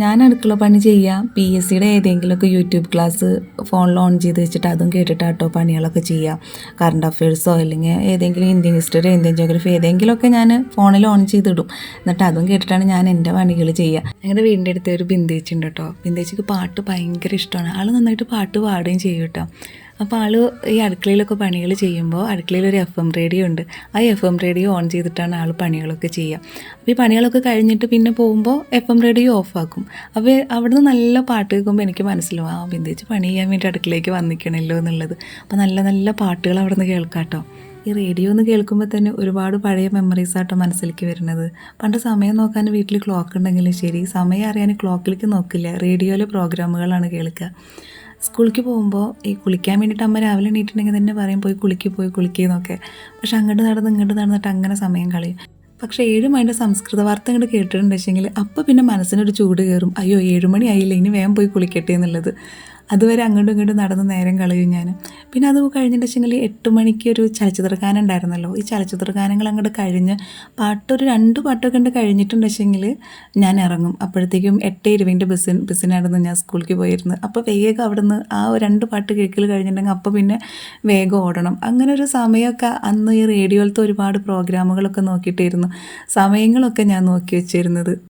ഞാൻ അടുക്കള പണി ചെയ്യാം PSCയുടെ ഏതെങ്കിലുമൊക്കെ യൂട്യൂബ് ക്ലാസ് ഫോണിൽ ഓൺ ചെയ്ത് വെച്ചിട്ട് അതും കേട്ടിട്ടാട്ടോ പണികളൊക്കെ ചെയ്യാം. കറണ്ട് അഫയേഴ്സോ അല്ലെങ്കിൽ ഏതെങ്കിലും ഇന്ത്യൻ ഹിസ്റ്ററി, ഇന്ത്യൻ ജോഗ്രഫി ഏതെങ്കിലുമൊക്കെ ഞാൻ ഫോണിൽ ഓൺ ചെയ്തിടും. എന്നിട്ട് അതും കേട്ടിട്ടാണ് ഞാൻ എൻ്റെ പണികൾ ചെയ്യുക. ഞങ്ങളുടെ വീടിൻ്റെ അടുത്ത് ഒരു ബിന്ദേച്ചി ഉണ്ട് കേട്ടോ. ബിന്ദേച്ചിക്ക് പാട്ട് ഭയങ്കര ഇഷ്ടമാണ്. ആൾ നന്നായിട്ട് പാട്ട് പാടുകയും ചെയ്യും കേട്ടോ. അപ്പോൾ ആൾ ഈ അടുക്കളയിലൊക്കെ പണികൾ ചെയ്യുമ്പോൾ അടുക്കളയിലൊരു FM റേഡിയോ ഉണ്ട്. ആ FM റേഡിയോ ഓൺ ചെയ്തിട്ടാണ് ആൾ പണികളൊക്കെ ചെയ്യുക. അപ്പോൾ ഈ പണികളൊക്കെ കഴിഞ്ഞിട്ട് പിന്നെ പോകുമ്പോൾ FM റേഡിയോ ഓഫാക്കും. അപ്പോൾ അവിടുന്ന് നല്ല പാട്ട് കേൾക്കുമ്പോൾ എനിക്ക് മനസ്സിലാവും, ആ ബിന്ദേച്ചി പണി ചെയ്യാൻ വേണ്ടി അടുക്കളയിലേക്ക് വന്നിക്കണല്ലോ എന്നുള്ളത്. അപ്പോൾ നല്ല നല്ല പാട്ടുകൾ അവിടെ നിന്ന് കേൾക്കാം കേട്ടോ. ഈ റേഡിയോ എന്ന് കേൾക്കുമ്പോൾ തന്നെ ഒരുപാട് പഴയ മെമ്മറീസ് ആട്ടോ മനസ്സിലേക്ക് വരുന്നത്. പണ്ട് സമയം നോക്കാൻ വീട്ടിൽ ക്ലോക്ക് ഉണ്ടെങ്കിലും ശരി, സമയം അറിയാൻ ക്ലോക്കിലേക്ക് നോക്കില്ല, റേഡിയോയിലെ പ്രോഗ്രാമുകളാണ് കേൾക്കുക. സ്കൂളിലേക്ക് പോകുമ്പോൾ ഈ കുളിക്കാൻ വേണ്ടിയിട്ട് അമ്മ രാവിലെ എണീറ്റിട്ടുണ്ടെങ്കിൽ തന്നെ പറയും പോയി കുളിക്കുന്നൊക്കെ. പക്ഷെ അങ്ങോട്ട് നടന്നിട്ട് അങ്ങനെ സമയം കളയും. പക്ഷേ 7 മണിയുടെ സംസ്കൃത വാർത്ത അങ്ങോട്ട് കേട്ടിട്ടുണ്ടെങ്കിൽ അപ്പോൾ പിന്നെ മനസ്സിനൊരു ചൂട് കയറും, അയ്യോ 7 മണി ആയില്ല, ഇനി വേഗം പോയി കുളിക്കട്ടെ എന്നുള്ളത്. അതുവരെ അങ്ങോട്ടും ഇങ്ങോട്ടും നടന്ന് നേരം കളയും ഞാൻ. പിന്നെ അത് കഴിഞ്ഞിട്ടുണ്ടെങ്കിൽ 8 മണിക്ക് ഒരു ചലച്ചിത്രഗാനം ഉണ്ടായിരുന്നല്ലോ. ഈ ചലച്ചിത്രഗാനങ്ങൾ അങ്ങോട്ട് കഴിഞ്ഞ് പാട്ടൊരു 2 പാട്ടൊക്കെ ഉണ്ട് കഴിഞ്ഞിട്ടുണ്ടെങ്കിൽ ഞാൻ ഇറങ്ങും. അപ്പോഴത്തേക്കും 8:20 ബസ്സിനായിരുന്നു ഞാൻ സ്കൂളിലേക്ക് പോയിരുന്നത്. അപ്പോൾ വേഗം അവിടെ നിന്ന് ആ 2 പാട്ട് കേൾക്കൽ കഴിഞ്ഞിട്ടുണ്ടെങ്കിൽ അപ്പോൾ പിന്നെ വേഗം ഓടണം. അങ്ങനെ ഒരു സമയമൊക്കെ അന്ന് ഈ റേഡിയോയിലത്തെ ഒരുപാട് പ്രോഗ്രാമുകളൊക്കെ നോക്കിയിട്ടായിരുന്നു സമയങ്ങളൊക്കെ ഞാൻ നോക്കി വെച്ചിരുന്നത്.